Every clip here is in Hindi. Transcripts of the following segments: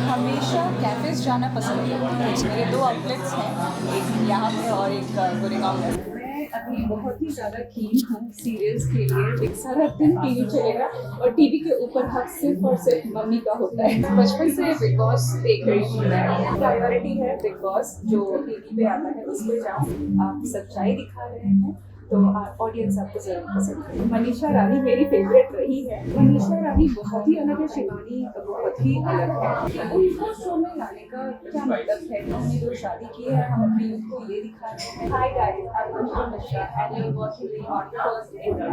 हमेशा कैफ़ेज़ जाना पसंद करती हूँ। मेरे 2 आउटलेट्स हैं, एक यहाँ पे और एक गोरेगांव में। मैं अभी बहुत ही ज़्यादा कीन हूँ सीरियल्स के लिए। एक सारा दिन टीवी चलेगा और टीवी के ऊपर हक सिर्फ़ और सिर्फ मम्मी का होता है। बचपन से बिग बॉस देख रही हूँ मैं। प्रायोरिटी है बिग बॉस जो टीवी पे आता है उस पे जाऊँ। आप सच्चाई दिखा रहे हैं तो ऑडियंस आपको ज़रूर पसंद करेगी। मनीषा रानी मेरी फेवरेट रही है। मनीषा रानी बहुत ही अलग है, शिवानी बहुत ही अलग है। उनको शो में लाने का क्या मतलब है? उन्होंने जो शादी की है, हम अपनी यूथ को ये दिखा रहे हैं। Hi guys, I am Anushka Mishra and you are watching on First India.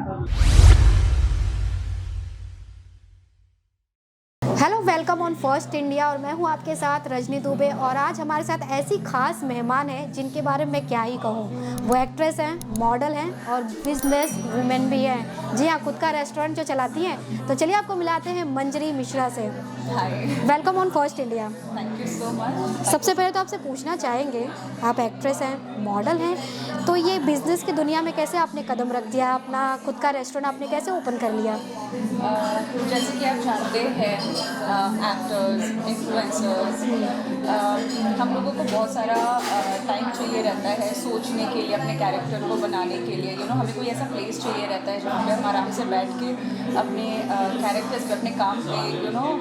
Hello, welcome on First India. और मैं हूं आपके साथ रजनी दुबे। और आज हमारे साथ ऐसी खास मेहमान हैं जिनके बारे में मैं क्या ही कहूं। वो एक्ट्रेस हैं, मॉडल हैं और बिजनेस वुमेन भी हैं। जी हाँ, खुद का रेस्टोरेंट जो चलाती हैं। तो चलिए आपको मिलाते हैं मंजरी मिश्रा से। Hi, welcome on First India. Thank you so much. सबसे पहले तो आपसे पूछना चाहेंगे, आप एक्ट्रेस हैं, मॉडल हैं, तो ये बिज़नेस की दुनिया में कैसे आपने कदम रख दिया? अपना खुद का रेस्टोरेंट आपने कैसे ओपन कर लिया? जैसे कि आप जानते हैं एक्टर्स, इन्फ्लुएंसर्स, हम लोगों को बहुत सारा टाइम चाहिए रहता है सोचने के लिए, अपने कैरेक्टर को बनाने के लिए। हमें कोई ऐसा प्लेस चाहिए रहता है जहाँ पे हम आराम से बैठ के अपने कैरेक्टर्स पे, अपने काम पे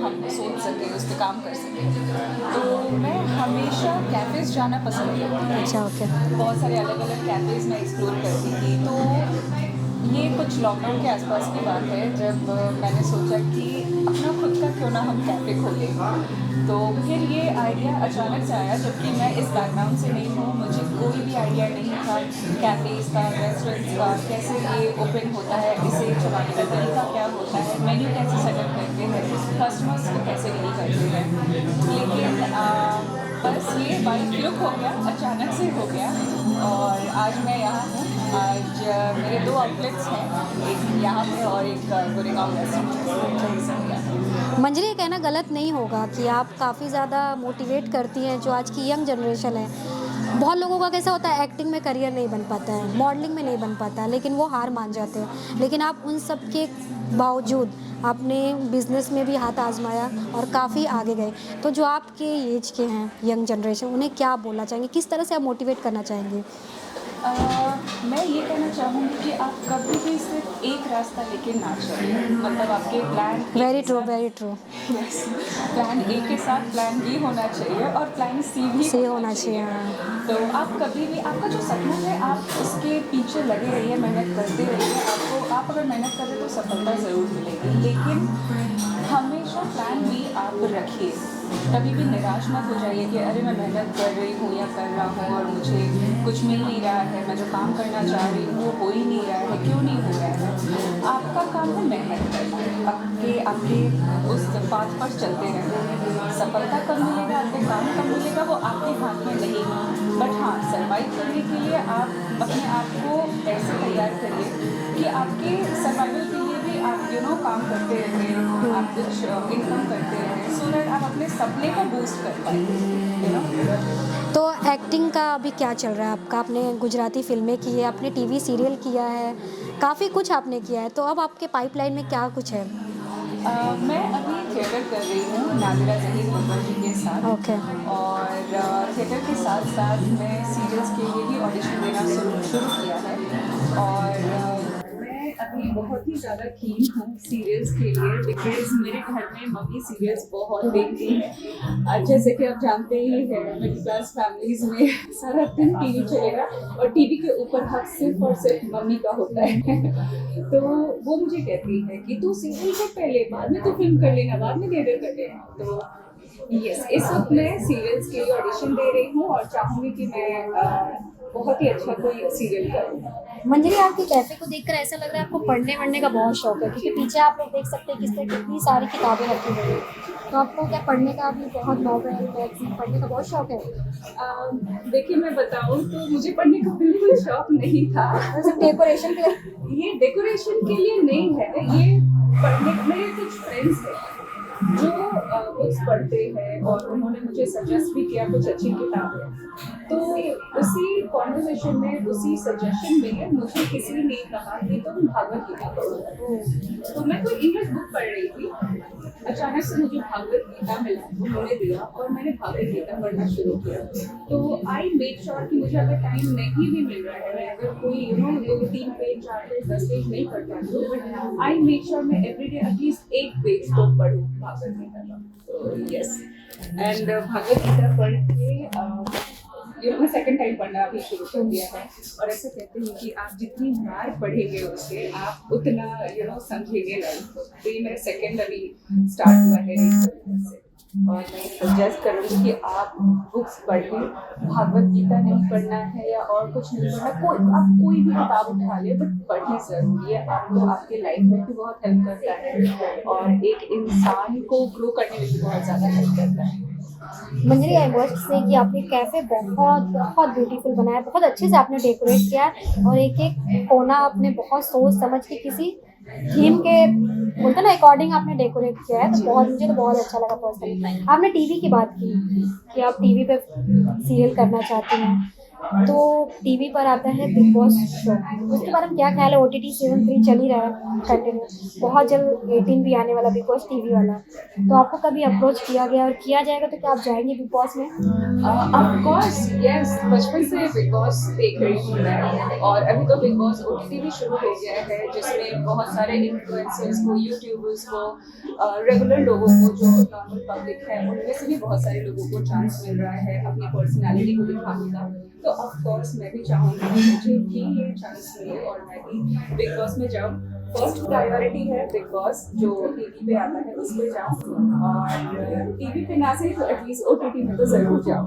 हम सोच सकें, उस पर काम कर सकें। तो मैं हमेशा कैफ़ेज़ जाना पसंद करती हूँ। अच्छा, ओके। बहुत सारे अलग अलग कैफ़ेज़ में एक्सप्लोर करती थी। तो ये कुछ लॉकडाउन के आसपास की बात है जब मैंने सोचा कि अपना खुद का क्यों ना हम कैफ़े खोलें। तो फिर ये आइडिया अचानक से आया, जबकि मैं इस बैकग्राउंड से नहीं हूँ। मुझे कोई भी आइडिया नहीं था कैफ़ेज़ का, रेस्टोरेंट्स का, कैसे ये ओपन होता है, इसे चलाने का तरीका क्या होता है, मेन्यू कैसे सेटअप करते हैं, कस्टमर्स को कैसे डील करते हैं। लेकिन बस ये बाई क्लिक हो गया, अचानक से हो गया और आज मैं यहाँ हूँ। आज मेरे 2 आउटलेट्स हैं, एक यहाँ पे और एक गोरेगांव रेस्टोरेंट। मंजरी, ये कहना गलत नहीं होगा कि आप काफ़ी ज़्यादा मोटिवेट करती हैं जो आज की यंग जनरेशन है। बहुत लोगों का कैसा होता है, एक्टिंग में करियर नहीं बन पाता है, मॉडलिंग में नहीं बन पाता है, लेकिन वो हार मान जाते हैं। लेकिन आप उन सब के बावजूद आपने बिज़नेस में भी हाथ आजमाया और काफ़ी आगे गए। तो जो आपके एज के हैं, यंग जनरेशन, उन्हें क्या बोलना चाहेंगे? किस तरह से आप मोटिवेट करना चाहेंगे? मैं ये कहना चाहूँगी कि आप कभी भी सिर्फ एक रास्ता लेके ना चलें। मतलब आपके plan very true, very true. Yes, plan A के साथ प्लान बी होना चाहिए और प्लान सी भी से होना चाहिए। हाँ। तो आप कभी भी, आपका जो सपना है आप उसके पीछे लगे रहिए, मेहनत करते रहिए। आप अगर मेहनत करें तो सफलता ज़रूर मिलेगी, लेकिन हमेशा प्लान बी आप रखिए। कभी भी निराश मत हो जाइए कि अरे मैं मेहनत कर रही हूँ या कर रहा हूँ और मुझे कुछ मिल नहीं रहा है, मैं जो काम करना चाह रही हूँ वो हो ही नहीं रहा है, क्यों नहीं हो रहा है। आपका काम है मेहनत करना, आपके उस पाथ पर चलते रहना। सफलता कब मिलेगा, आपको काम कब मिलेगा, वो आपके हाथ में नहीं है। बट हाँ, सर्वाइव करने के लिए आप अपने आप को ऐसे तैयार करिए कि आपके सर्वाइवल के लिए भी आप काम करते रहें, आप कुछ इनकम करते रहें, सो दैट आप अपने सपने को बूस्ट कर पाएँ। तो एक्टिंग का अभी क्या चल रहा है आपका? आपने गुजराती फिल्में की है, आपने टीवी सीरियल किया है, काफ़ी कुछ आपने किया है। तो अब आपके पाइपलाइन में क्या कुछ है? मैं अभी थिएटर कर रही हूँ नादिरा ज़हीर मुंबई जी के साथ। ओके। और थिएटर के साथ साथ मैं सीरियल्स के लिए भी ऑडिशन देना शुरू किया है। और मैं अभी बहुत ही ज़्यादा कीन हूँ सीरियल्स के लिए, बिकॉज मेरे घर में मम्मी सीरियल्स बहुत देखती है। जैसे कि आप जानते ही हैं, मिडिल क्लास फैमिलीज़ में सारा दिन टीवी चलेगा और टीवी के ऊपर हक सिर्फ और सिर्फ मम्मी का होता है। तो वो मुझे कहती है कि तू सीरियल से पहले, बाद में तो फिल्म कर लेना, बाद में थिएटर कर लेना। तो यस, इस वक्त मैं सीरियल्स के लिए ऑडिशन दे रही हूँ और चाहूँगी कि मैं बहुत ही अच्छा कोई सीरियल करूँ। मंजरी, आपके कैफे को देखकर ऐसा लग रहा है आपको पढ़ने वढ़ने का बहुत शौक है, क्योंकि पीछे आप लोग देख सकते हैं किस तरह कितनी सारी किताबें रखी हुई हैं। तो आपको क्या पढ़ने का भी बहुत नॉवेल, मैगज़ीन पढ़ने का बहुत शौक है? देखिए, मैं बताऊँ तो मुझे पढ़ने का बिल्कुल शौक नहीं था। सिर्फ डेकोरेशन के लिए? ये डेकोरेशन के लिए नहीं है, ये पढ़ने, मेरे कुछ फ्रेंड्स हैं जो बुक्स पढ़ते हैं और उन्होंने मुझे सजेस्ट भी किया कुछ अच्छी किताबें। तो उसी कॉन्वर्सेशन में, उसी सजेशन में मुझे किसी ने कहा कि तुम भागवत गीता पढ़ो। तो मैं कोई इंग्लिश बुक पढ़ रही थी, अचानक से मुझे भागवत गीता मिला, उन्होंने दिया और मैंने भागवत गीता पढ़ना शुरू किया। तो आई मेक श्योर कि मुझे अगर टाइम नहीं भी मिल रहा है, अगर कोई 2-3 पेज 4 पेज 10 पेज नहीं पढ़ पाती हूँ, बट आई मेक श्योर मैं एवरीडे एटलीस्ट 1 पेज तो पढूं भागवत गीता का। तो यस, एंड भागवत गीता पढ़ के मैं सेकंड टाइम पढ़ना अभी शुरू कर दिया है। और ऐसे कहते हैं कि आप जितनी बार पढ़ेंगे उसे आप उतना समझेंगे लाइफ को। तो ये मेरा सेकंड अभी स्टार्ट हुआ है से। और मैं सजेस्ट करूँगी कि आप बुक्स पढ़ें, भागवत गीता नहीं पढ़ना है या और कुछ नहीं पढ़ना, आप कोई भी किताब उठा लें, बट पढ़नी ज़रूरी है। आपको आपके लाइफ में भी बहुत हेल्प करता है और एक इंसान को ग्रो करने में भी बहुत ज़्यादा हेल्प करता है। मंजरी, आई मस्ट से कि आपने कैफ़े बहुत बहुत ब्यूटीफुल बनाया, बहुत अच्छे से आपने डेकोरेट किया है और एक एक कोना आपने बहुत सोच समझ के किसी थीम के बोलते ना अकॉर्डिंग आपने डेकोरेट किया है। तो मुझे तो बहुत अच्छा लगा पर्सनली। आपने टीवी की बात की कि आप टीवी पे सीरियल करना चाहती हैं, तो टीवी पर आता है बिग बॉस शो, उसके बारे में क्या ख्याल है? OTT सीज़न 3 चल ही रहा है कंटिन्यू, बहुत जल्द 18 भी आने वाला बिग बॉस टीवी वाला। तो आपको कभी अप्रोच किया गया और किया जाएगा तो क्या आप जाएंगे बिग बॉस में? ऑफ कोर्स यस, बचपन से बिग बॉस देख रही हूँ मैं, और अभी तो बिग बॉस OTT भी शुरू हो गया है, जिसमें बहुत सारे इन्फ्लुएंसर्स को, यूट्यूबर्स को, रेगुलर लोगों को, जो नॉर्मल पब्लिक है, उनमें से भी बहुत सारे लोगों को चांस मिल रहा है अपनी पर्सनालिटी को दिखाने का। तो ऑफ कोर्स मैं भी चाहूँगी कि मुझे भी ये चांस मिले और मैं भी बिग बॉस में जाऊँ। फर्स्ट प्रायोरिटी है बिग बॉस, जो टीवी पे आता है उस पर जाऊँ, और टीवी पे ना सही तो एटलीस्ट OTT में तो ज़रूर जाऊँ।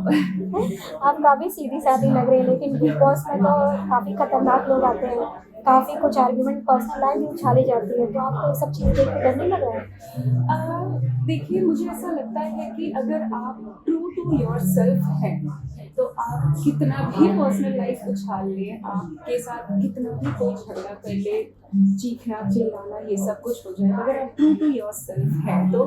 आप काफ़ी सीधी सादी लग रही हैं, लेकिन बिग बॉस में तो काफ़ी खतरनाक लोग आते हैं, काफ़ी कुछ आर्ग्यूमेंट, पर्सनल लाइफ भी उछाली जाती है। तो आपको ये सब चीज़ देख के डर नहीं लग रहा है? देखिए, मुझे ऐसा लगता है कि अगर आप ट्रू टू योर सेल्फ हैं, तो आप कितना भी पर्सनल लाइफ उछाल लें, आपके साथ कितना भी कोई झगड़ा कर ले, चीखना चिल्लाना ये सब कुछ हो जाए, अगर आप ट्रू टू योर सेल्फ हैं तो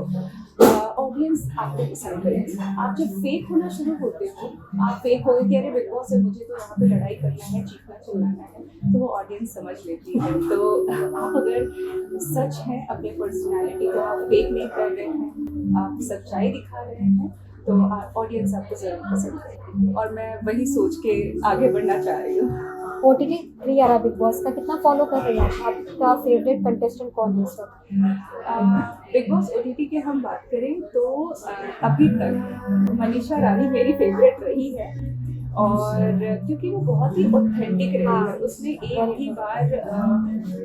ऑडियंस आपको पसंद करेगी। आप जब फेक होना शुरू होते हो, आप फेक हो कि अरे बिग बॉस है, मुझे तो यहाँ पे लड़ाई करना है, चीखना चिल्लाना है, तो वो ऑडियंस समझ लेती है। तो आप अगर सच हैं अपने पर्सनैलिटी को, आप फेक नहीं कर रहे हैं, आप सच्चाई दिखा रहे हैं, तो ऑडियंस आपको ज़रूर पसंद करेगी। और मैं वही सोच के आगे बढ़ना चाह रही हूँ। OTT 3 आ रहा बिग बॉस का, कितना फॉलो कर रही हैं आप? आपका फेवरेट कंटेस्टेंट कौन है इस वक्त? बिग बॉस OTT की हम बात करें तो अभी तक मनीषा रानी मेरी फेवरेट रही है, और क्योंकि वो बहुत ही ऑथेंटिक रही है। उसने एक भी बार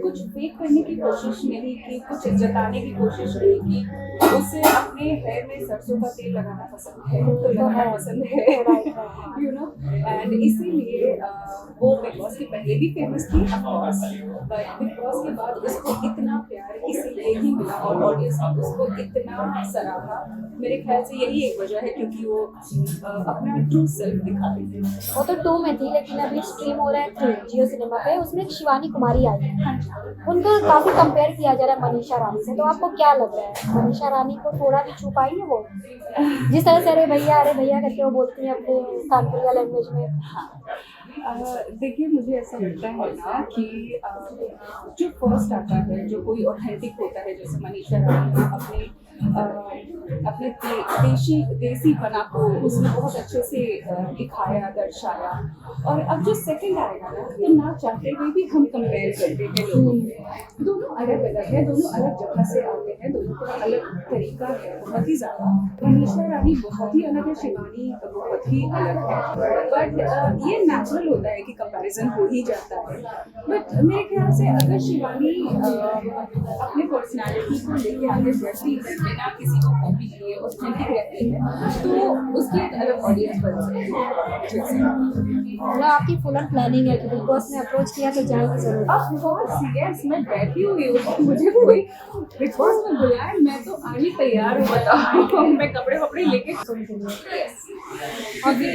कुछ फेक करने की कोशिश नहीं की, कुछ जताने की कोशिश नहीं की। उसे अपने हेयर में सरसों का तेल लगाना पसंद है, तो लगाना पसंद है, एंड इसीलिए वो बिग बॉस के पहले भी फेमस थी of course, but big boss के बाद उसको इतना प्यार इसीलिए ही मिला और ऑडियंस ने उसको इतना सराहा। मेरे ख्याल से यही एक वजह है, क्योंकि वो अपना ट्रू सेल्फ दिखा रही है। वो तो 2 में थी, लेकिन अभी स्ट्रीम हो रहा है 3 जियो सिनेमा पे, उसमें एक शिवानी कुमारी आई है, उनको काफ़ी कंपेयर किया जा रहा है मनीषा रानी से। तो आपको क्या लग रहा है, मनीषा रानी को थोड़ा भी छू पाई है वो, जिस तरह से अरे भैया करके वो बोलती हैं अपने कानपुरिया लैंग्वेज में? देखिए, मुझे ऐसा लगता है ना कि जो फर्स्ट आता है, जो कोई ऑथेंटिक होता है, जैसे मनीषा रानी ने अपने देसी बना को उसने बहुत अच्छे से दिखाया, दर्शाया। और अब जो सेकंड आएगा ना, तो ना चाहते हुए भी हम कंपेयर करते हैं लोगों में। दोनों अलग अलग है, दोनों अलग जगह से आते हैं, दोनों का अलग तरीका है बहुत ही ज़्यादा। मनीषा रानी बहुत ही अलग है, शिवानी बहुत ही अलग है, बट ये नेचुरल होता है कि कंपैरिजन हो ही जाता है। बट मेरे ख्याल से अगर शिवानी अपने पर्सनालिटी को लेके आगे बढ़ती है, बिना किसी को कॉपी किए ऑथेंटिक रहती है, तो उसकी एक अलग ऑडियंस बन सकती है। मतलब आपकी फुल ऑन प्लानिंग है कि बिग बॉस ने अप्रोच किया तो जाएगी जरूर? अब बहुत सीरियस, मैं बैठी हुई हूँ, मुझे कोई बिग बॉस में बुलाए, मैं तो आने तैयार हूँ, बताओ। मैं कपड़े वपड़े लेके अभी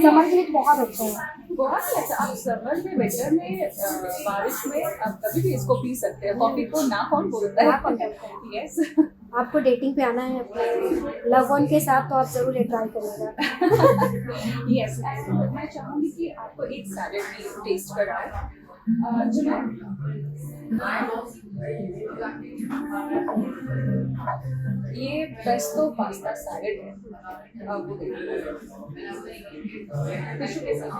समर के लिए बहुत अच्छा है, बहुत ही अच्छा। आप समर में, विंटर में, बारिश में आप कभी भी इसको पी सकते हैं। कॉफी को ना कौन बोलता है? यस। आपको डेटिंग पे आना है अपने लव वन के साथ, तो आप जरूर ये ट्राई करिएगा। यस, मैं चाहूँगी कि आपको एक सैलेड भी टेस्ट कराएं, ये पेस्टो पास्ता सैलेड है, आप वो देखिए टिश्यू के साथ।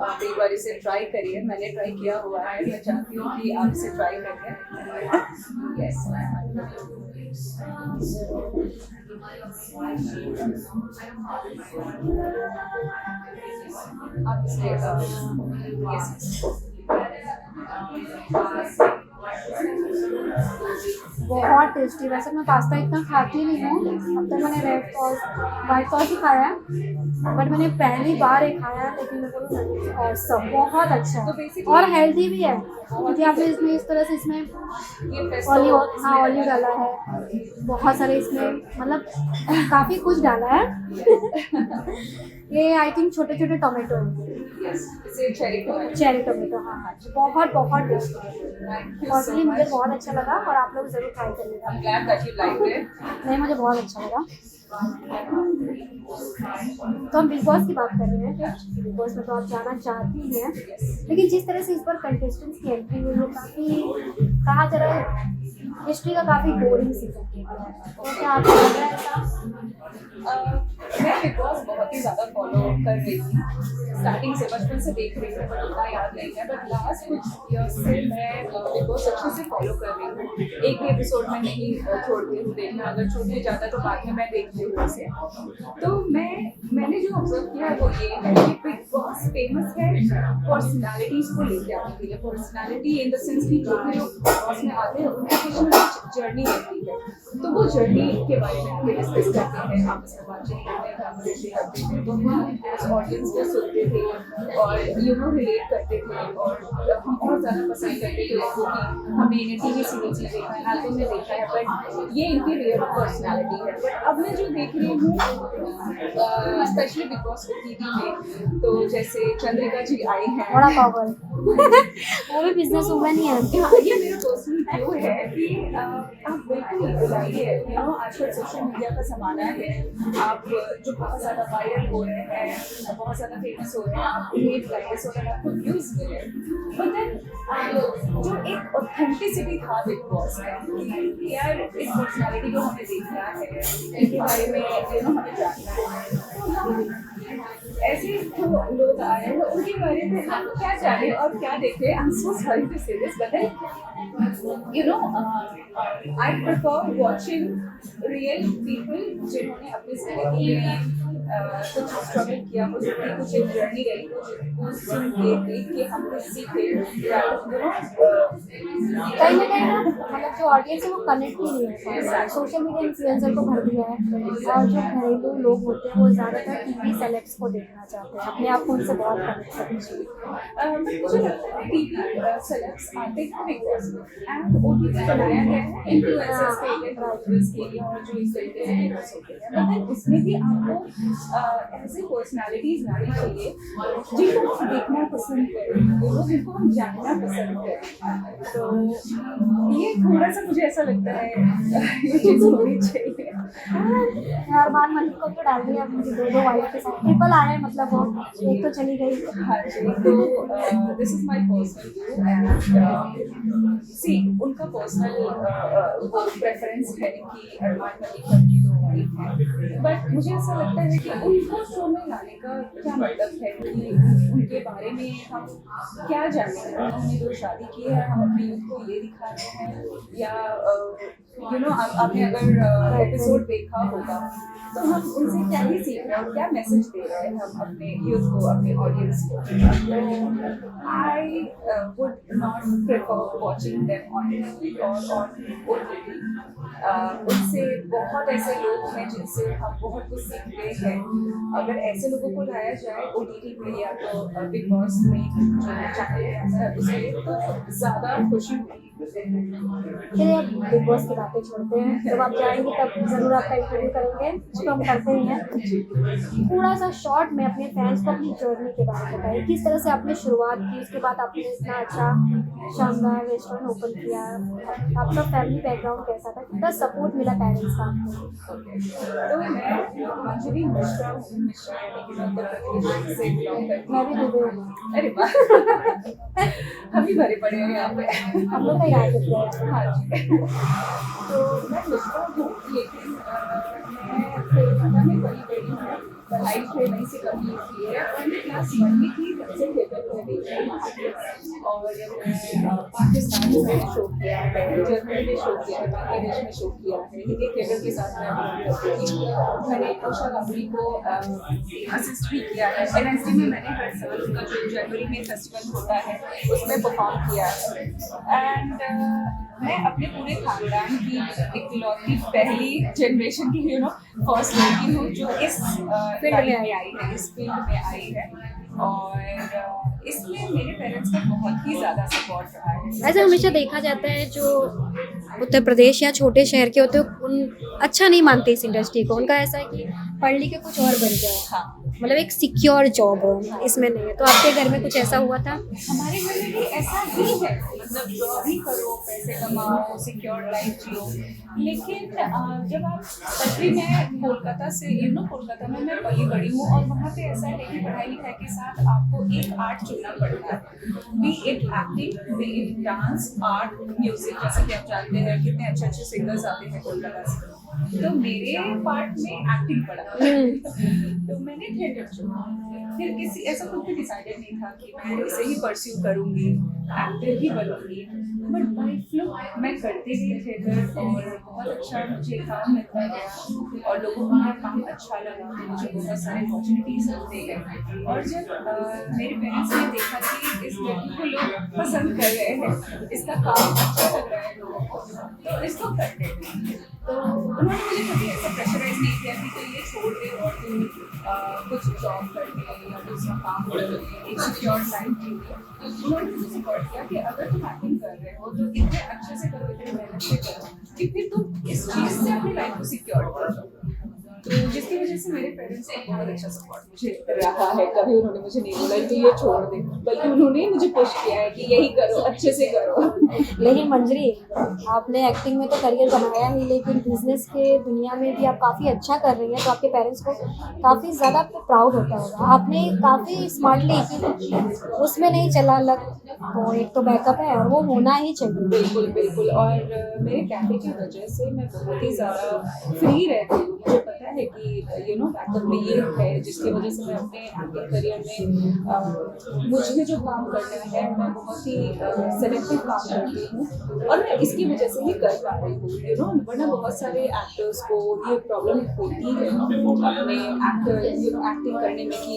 आप एक बार इसे ट्राई करिए, मैंने ट्राई किया हुआ है, मैं चाहती हूँ कि आप इसे ट्राई करिए। यस आप इसे बहुत टेस्टी। वैसे मैं पास्ता इतना खाती नहीं हूँ, अब तक मैंने रेड सॉस वाइट सॉस ही खाया है, बट मैंने पहली बार एक खाया है, लेकिन मेरे को और सब बहुत अच्छा तो है basically- और हेल्दी भी है, क्योंकि आपने इसमें इस तरह से इसमें ये पेस्टो ऑलिव डाला है, बहुत सारे इसमें मतलब काफ़ी कुछ डाला है। ये आई थिंक छोटे छोटे टोमेटो हैं, यस इसे चेरी टोमेटो। चेरी टोमेटो, हाँ, बहुत बहुत टेस्टी है। थैंक यू सो पर्सनली मुझे मच। बहुत अच्छा लगा और आप लोग ज़रूर ट्राई करिएगा। I'm glad that you liked it. नहीं, मुझे बहुत अच्छा लगा। तो हम बिग बॉस की बात कर रहे हैं, बिग बॉस में तो आप जाना चाहती ही हैं, लेकिन जिस तरह से इस पर कंटेस्टेंट्स की एंट्री हुई वो काफ़ी कहा जा रहा है हिस्ट्री का काफ़ी बोरिंग सीजन है, तो क्या आपको लग रहा है ऐसा? मैं बिग बॉस बहुत ही ज़्यादा फॉलो कर रही थी, स्टार्टिंग से बचपन से देख रही हूँ, बट उतना याद नहीं है, बट लास्ट कुछ ईयर्स से मैं बिग बॉस अच्छे से फॉलो कर रही हूँ। एक भी एपिसोड में नहीं छोड़ती हूँ देखना, अगर छूट भी जाता है तो बाद में मैं देखती हूँ उसे। तो मैंने जो ऑब्जर्व किया है वो ये है कि बिग बॉस फेमस है पर्सनैलिटीज़ को लेकर आने के लिए, पर्सनैलिटी इन द सेंस कि जो भी लोग बिग बॉस में आते हैं उनकी कुछ ना कुछ जर्नी रहती है, तो वो जर्नी के बारे में हम डिस्कस करते हैं, आपस में बातचीत करते हैं, कन्वर्सेशन करते थे, तो हम एज ऑडियंस को सुनते थे और रिलेट करते थे, और हम बहुत ज़्यादा पसंद करते थे लोगों की हमने इन्हें टीवी सीरीज में देखा है, एल्बम में देखा है, बट ये इनकी रियल पर्सनैलिटी है। बट अब मैं जो देख रही हूँ स्पेशली बिग बॉस OTT में, तो जैसे चंद्रिका जी आई हैं, बड़ा पावर वो भी बिजनेस वूमन ही है। ये मेरा पर्सनल व्यू है कि आप बिल्कुल बुलाइए, आजकल सोशल मीडिया का ज़माना है, आप जो बहुत ज़्यादा वायरल हो रहे हैं, बहुत ज़्यादा फेमस हो रहे हैं, आप उन्हें बुलाइए सो दैट आपको व्यूज़ मिले। बट देन जो एक ऑथेंटिसिटी था बिग बॉस का, यार इस पर्सनैलिटी को हमें देखना है, इनके बारे में हमें जानना है, तो हम ऐसे जो लोग आए हैं उनके बारे में हम क्या जाने और क्या देखें। I am so sorry to say this, but I prefer watching real people जिन्होंने अपनी जिंदगी में कुछ स्ट्रगल किया, कुछ एक जर्नी रही, कुछ सुन के देख के हम कुछ सीखे, कहीं ना कहीं ना मतलब जो ऑडियंस है वो कनेक्ट ही नहीं होता। सोशल मीडिया इन्फ्लुएंसर को भर दिया है, और जो घरेलू लोग होते हैं वो ज़्यादातर टीवी सेलेब्स को देखना चाहते हैं, अपने आप को उनसे बहुत कनेक्ट करना चाहिए। मुझे लगता है टीवी सेलेब्स आते हैं बिग बॉस में, एंड OTT बनाया गया है इन्फ्लुएंसर्स के लिए, ब्लॉगर्स के लिए, और जो इस तरीके से फेमस होते हैं, बट देन उसमें भी आपको ऐसे पर्सनालिटीज लानी चाहिए जिनको हम देखना पसंद करें, जिनको हम जानना पसंद करें। तो ये थोड़ा सा मुझे ऐसा लगता है ये चीज़ होनी चाहिए। अरमान मलिक को तो डाल दिया मुझे दो वाइफ के साथ, ट्रिपल आया है, मतलब वो एक तो चली गई। हाँ जी, तो this is my personal view, and see उनका पर्सनल वो प्रेफरेंस है कि अरमान मलिक की दो वाइफ है, बट मुझे ऐसा लगता है कि उनको शो में लाने का क्या मतलब है कि उनके बारे में हम क्या जानें। उन्होंने जो शादी की है हम अपने यूथ को ये दिखा रहे हैं, या आपने अगर एपिसोड देखा होगा तो हम उनसे क्या ही सीख रहे हैं और क्या मैसेज दे रहे हैं हम अपने यूथ को, अपने ऑडियंस को। I would not prefer watching them on TV और ऑन OTT। उनसे बहुत ऐसे लोग हैं जिनसे हम बहुत कुछ सीखते हैं, अगर ऐसे लोगों को लाया जाए OTT पे या तो बिग बॉस में जो चैनल है उसमें, तो ज़्यादा खुशी होगी। चलिए अब बिग बॉस की बातें छोड़ते हैं, जब आप जाएंगे तब ज़रूर आपका इंटरव्यू करेंगे, तो हम करते ही हैं। थोड़ा सा शॉर्ट में अपने फैंस को अपनी जर्नी के बारे में बताइए, किस तरह से आपने शुरुआत की, उसके बाद आपने इतना अच्छा शानदार रेस्टोरेंट ओपन किया, आपका फैमिली बैकग्राउंड कैसा था, कितना सपोर्ट मिला पेरेंट्स का आपको? तो मैं मंजरी मिश्रा हूँ, मिश्रा यानी कि उत्तर प्रदेश से बिलोंग करती मैं भी हूँ। दुबई हूँ। अरे वाह हम ही भरे पड़े हैं यहाँ पे। हम लोग का ही राज है। हाँ जी। तो मैं मिश्रा हूँ, लेकिन मैं कोलकाता में बड़ी बड़ी हूँ, पढ़ाई से वहीं से कंप्लीट की है और मैं क्लास 1 में थी तब से थिएटर में देखी है। और मैं पाकिस्तान में शो किया है, जर्मनी में शो किया है, बांग्लादेश में शो किया है, हिंदी थिएटर के साथ मैं काम करती थी। मैंने उषा गांगुली को असिस्ट भी किया है। NSD में मैंने हर साल उनका जो जनवरी में फेस्टिवल होता है उसमें परफॉर्म किया है। एंड मैं अपने पूरे खानदान की इकलौती पहली जनरेशन की फर्स्ट लड़की हूँ जो इस लाइन में आई है, इस फील्ड में आई है। और इसमें मेरे पेरेंट्स का बहुत ही ज़्यादा सपोर्ट रहा है। ऐसा हमेशा देखा जाता है जो उत्तर प्रदेश या छोटे शहर के होते हैं उन अच्छा नहीं मानते इस इंडस्ट्री को, उनका ऐसा है कि पढ़ लिख के कुछ और बन जाए। हाँ, मतलब एक सिक्योर जॉब हो, इसमें नहीं है। तो आपके घर में कुछ ऐसा हुआ था? हमारे घर में भी ऐसा ही है, मतलब जॉब ही करो, पैसे कमाओ, सिक्योर लाइफ जियो। लेकिन जब आप तभी मैं कोलकाता से कोलकाता में मैं पली बड़ी हूँ और वहाँ पे ऐसा है कि पढ़ाई लिखाई के साथ आपको एक आर्ट चुनना पड़ता है, B it acting, B it dance, art, music. जैसे कि आप जानते हैं कितने अच्छे अच्छे सिंगर्स आते हैं कोलकाता से। तो मेरे पार्ट में एक्टिंग पड़ा तो मैंने थिएटर चुना। फिर किसी ऐसा कुछ भी डिसाइडेड नहीं था कि मैं इसे ही परस्यू करूँगी, एक्टर ही बनूंगी। बट बाई फ्लो मैं करती गई थिएटर और बहुत अच्छा मुझे काम मिलता गया और लोगों को मेरा काम अच्छा लगा तो मुझे बहुत सारे अपॉर्चुनिटीज मिलते गए। और जब मेरे पेरेंट्स ने देखा कि इस लड़की को लोग पसंद कर रहे हैं, इसका काम अच्छा लग रहा है लोगों को, तो इसको करते हैं। तो उन्होंने मुझे कभी ऐसा प्रेशराइज नहीं किया कि तो ये छोड़ दे और तुम कुछ जॉब कर ले या दूसरा काम कर ले, एक सिक्योर लाइफ जीए। उन्होंने मुझे सपोर्ट किया कि अगर तुम एक्टिंग कर रहे हो तो इतने अच्छे से करो, इतने मेहनत से करो कि फिर तुम इस चीज़ से अपनी लाइफ को सिक्योर करो। तो जिसकी वजह से मेरे पेरेंट्स का बहुत अच्छा सपोर्ट मुझे रहा है। कभी उन्होंने मुझे नहीं बोला कि ये छोड़ दे, बल्कि उन्होंने मुझे पुश किया है कि यही करो, अच्छे से करो। लेकिन मंजरी, आपने एक्टिंग में तो करियर बनाया ही, लेकिन बिजनेस के दुनिया में भी आप काफ़ी अच्छा कर रही हैं, तो आपके पेरेंट्स को काफ़ी ज़्यादा आप पे प्राउड होता होगा। आपने काफ़ी स्मार्टली कि उसमें नहीं चला लग, तो एक तो बैकअप है और वो होना ही चाहिए। बिल्कुल बिल्कुल। और मेरे कैफे की वजह से मैं बहुत ही ज़्यादा फ्री रहती हूँ। मुझे पता है कि बैकअप में ये है जिसकी वजह से मैं अपने एक्टिंग करियर में मुझे जो काम करना है मैं बहुत ही सेलेक्टिव काम करती हूँ और मैं इसकी वजह से ही कर पा रही हूँ। वरना बहुत सारे एक्टर्स को ये प्रॉब्लम होती है अपने एक्टिंग करने में कि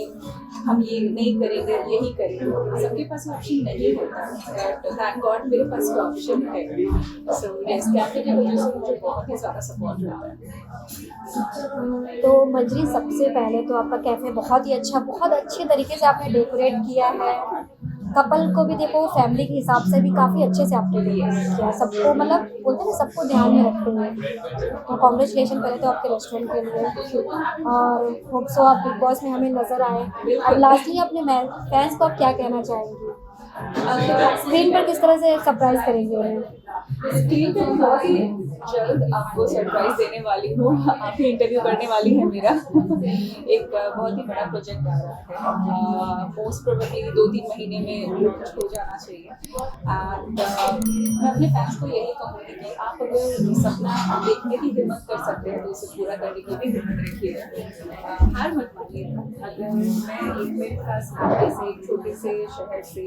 हम ये नहीं करेंगे, यही करेंगे। सबके पास ऑप्शन नहीं होता, बट थैंक गॉड मेरे पास ऑप्शन है। सो यस, कैफे की वजह से मुझे बहुत ही ज़्यादा सपोर्ट मिलता है। तो मंजरी, सबसे पहले तो आपका कैफ़े बहुत ही अच्छा, बहुत अच्छे तरीके से आपने डेकोरेट किया है। कपल को भी देखो, फैमिली के हिसाब से भी काफ़ी अच्छे से आपने डेकोरेट किया। सबको मतलब बोलते हैं ना, सबको ध्यान में रखते हैं। तो कॉन्ग्रेचुलेशन पहले तो आपके रेस्टोरेंट के लिए, और होप सो आप बिग बॉस में हमें नज़र आए। अब लास्टली अपने फैंस को आप क्या कहना चाहेंगे? स्क्रीन पर किस तरह से सरप्राइज करेंगे उन्हें? स्क्रीन पर बहुत ही जल्द आपको सरप्राइज देने वाली हूँ। आप ही इंटरव्यू करने वाली है मेरा एक बहुत ही बड़ा प्रोजेक्ट आ रहा है। मोस्ट प्रोबेबली 2-3 महीने में लॉन्च हो जाना चाहिए। एंड मैं अपने फैंस को यही कहूँगी कि आप अगर सपना देखने की हिम्मत कर सकते हैं तो उसे पूरा करने की भी हिम्मत रखिएगा। हार मत मानिएगा। अगर मैं एक मिडिल क्लास फैमिली से, एक छोटे से शहर से,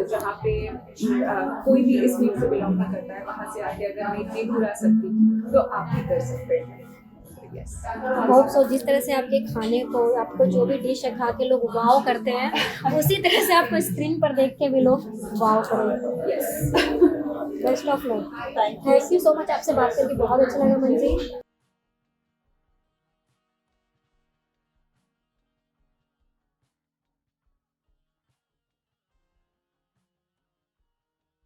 जहाँ पे कोई भी इस फील्ड से बिलोंग नहीं करता है, वहाँ से आके अगर मैं इतनी दूर आ सकती हूँ तो आप भी कर सकते हैं। होप सो जिस तरह से आपके खाने को, आपको जो भी डिश है खा के लोग वाव करते हैं, उसी तरह से आपको स्क्रीन पर देख के भी लोग वाव करेंगे। Yes, best of luck. Thank you so much. आपसे बात करके बहुत अच्छा लगा मंजी।